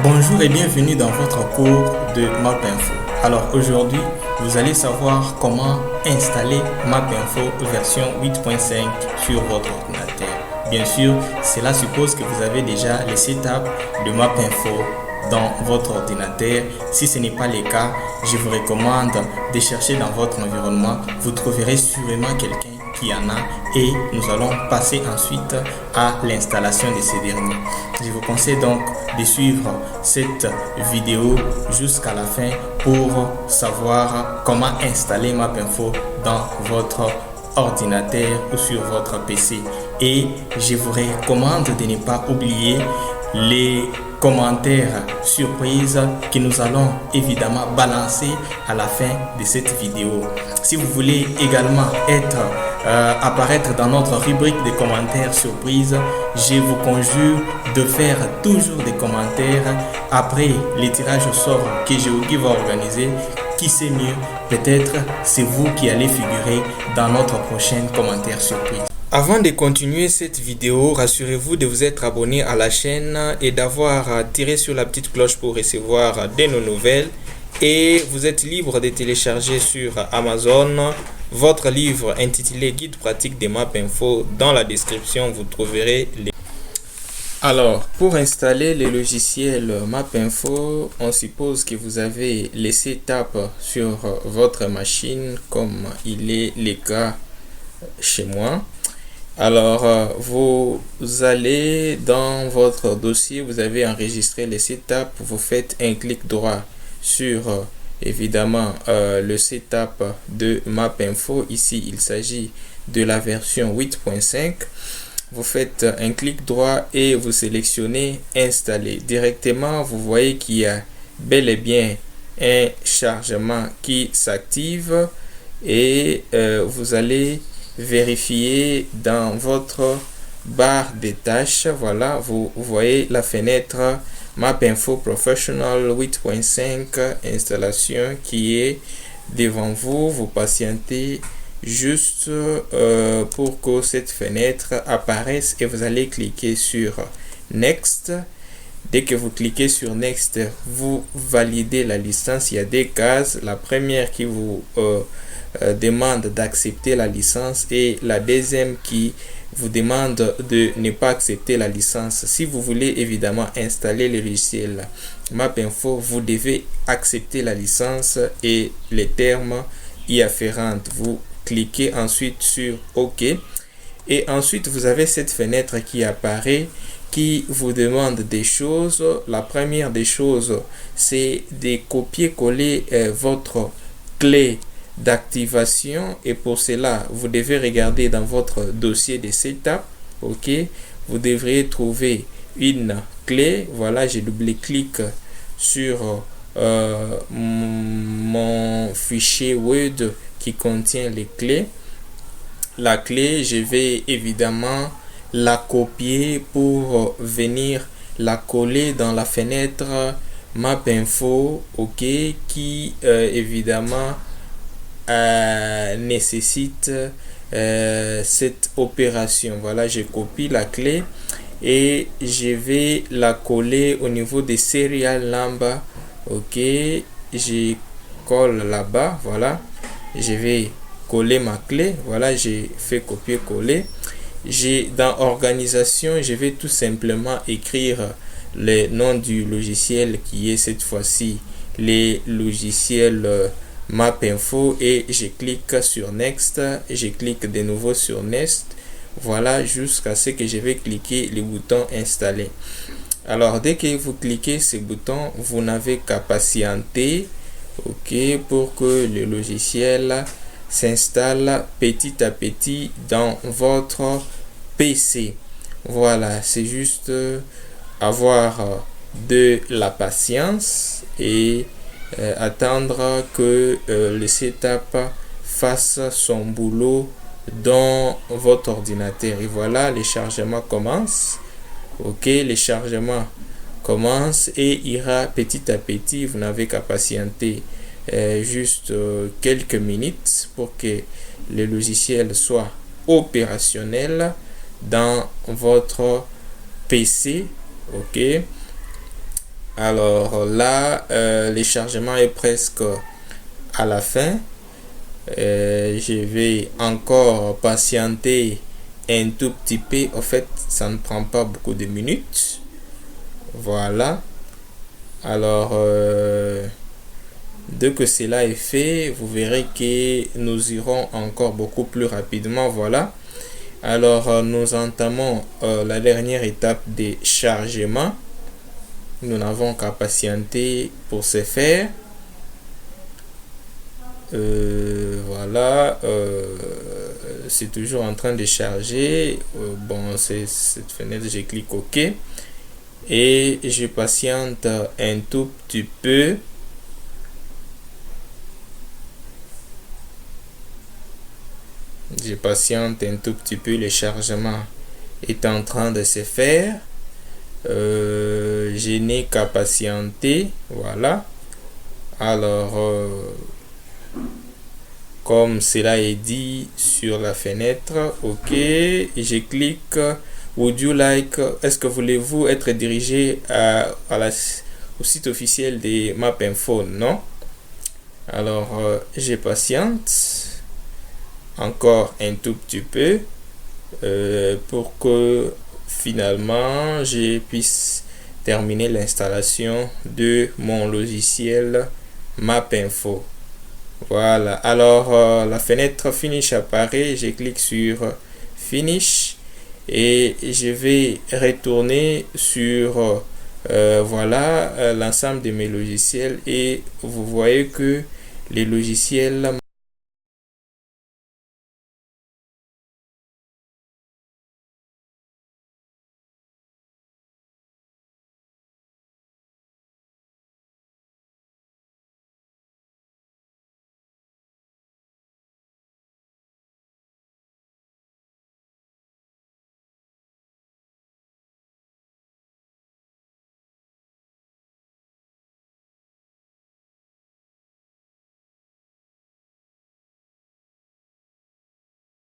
Bonjour et bienvenue dans votre cours de MapInfo. Alors aujourd'hui, vous allez savoir comment installer MapInfo version 8.5 sur votre ordinateur. Bien sûr, cela suppose que vous avez déjà les setups de MapInfo dans votre ordinateur. Si ce n'est pas le cas, je vous recommande de chercher dans votre environnement. Vous trouverez sûrement quelqu'un qui en a et nous allons passer ensuite à l'installation de ces derniers. Je vous conseille donc de suivre cette vidéo jusqu'à la fin pour savoir comment installer MapInfo dans votre ordinateur ou sur votre PC. Et je vous recommande de ne pas oublier les commentaires surprises que nous allons évidemment balancer à la fin de cette vidéo. Si vous voulez également apparaître dans notre rubrique de commentaires surprises, je vous conjure de faire toujours des commentaires après les tirages au sort que Géogi va organiser. Qui sait mieux, peut-être c'est vous qui allez figurer dans notre prochaine commentaire surprise. Avant de continuer cette vidéo, rassurez-vous de vous être abonné à la chaîne et d'avoir tiré sur la petite cloche pour recevoir de nos nouvelles. Et vous êtes libre de télécharger sur Amazon votre livre intitulé Guide pratique des MapInfo. Dans la description, vous trouverez les... Alors, pour installer le logiciel MapInfo, on suppose que vous avez les setups sur votre machine comme il est le cas chez moi. Alors, vous allez dans votre dossier, vous avez enregistré les setups, vous faites un clic droit sur évidemment le setup de MapInfo. Ici, il s'agit de la version 8.5. Vous faites un clic droit et vous sélectionnez installer. Directement, vous voyez qu'il y a bel et bien un chargement qui s'active et vous allez vérifier dans votre barre des tâches. Voilà, vous voyez la fenêtre MapInfo Professional 8.5 installation qui est devant vous. Vous patientez juste pour que cette fenêtre apparaisse et vous allez cliquer sur Next. Dès que vous cliquez sur Next, vous validez la licence. Il y a des cases. La première qui vous demande d'accepter la licence et la deuxième qui vous demande de ne pas accepter la licence. Si vous voulez évidemment installer le logiciel MapInfo, vous devez accepter la licence et les termes y afférents. Vous cliquez ensuite sur OK et ensuite vous avez cette fenêtre qui apparaît qui vous demande des choses. La première des choses, c'est de copier-coller votre clé d'activation et pour cela vous devez regarder dans votre dossier de setup. OK, vous devriez trouver une clé. Voilà, j'ai double-clic sur mon fichier Word qui contient les clés. La clé, je vais évidemment la copier pour venir la coller dans la fenêtre MapInfo. OK, qui évidemment nécessite cette opération. Voilà, je copie la clé et je vais la coller au niveau des serial number. OK, je colle là-bas. Voilà, je vais coller ma clé. Voilà, j'ai fait copier-coller. Dans organisation, je vais tout simplement écrire le nom du logiciel qui est cette fois-ci les logiciels MapInfo et je clique sur Next et je clique de nouveau sur Next. Voilà, jusqu'à ce que je vais cliquer le bouton installer. Alors dès que vous cliquez ce bouton, vous n'avez qu'à patienter, OK, pour que le logiciel s'installe petit à petit dans votre PC. Voilà, c'est juste avoir de la patience et attendre que le setup fasse son boulot dans votre ordinateur. Et voilà, le chargement commence. OK, le chargement commence et ira petit à petit. Vous n'avez qu'à patienter juste quelques minutes pour que le logiciel soit opérationnel dans votre PC. OK, Alors là, le chargement est presque à la fin. Je vais encore patienter un tout petit peu. En fait, ça ne prend pas beaucoup de minutes. Voilà. Alors, dès que cela est fait, vous verrez que nous irons encore beaucoup plus rapidement. Voilà. Alors, nous entamons la dernière étape de chargement. Nous n'avons qu'à patienter pour ce faire. Voilà, c'est toujours en train de charger. Bon, c'est cette fenêtre, je clique OK et je patiente un tout petit peu. Je patiente un tout petit peu, le chargement est en train de se faire. Je n'ai qu'à patienter. Voilà. Alors, comme cela est dit sur la fenêtre, OK, je clique Would you like, est-ce que voulez-vous être dirigé au site officiel de MapInfo? Non. Alors, je patiente encore un tout petit peu pour que finalement je puisse terminer l'installation de mon logiciel MapInfo. Voilà, alors la fenêtre Finish apparaît, je clique sur Finish et je vais retourner sur voilà l'ensemble de mes logiciels et vous voyez que les logiciels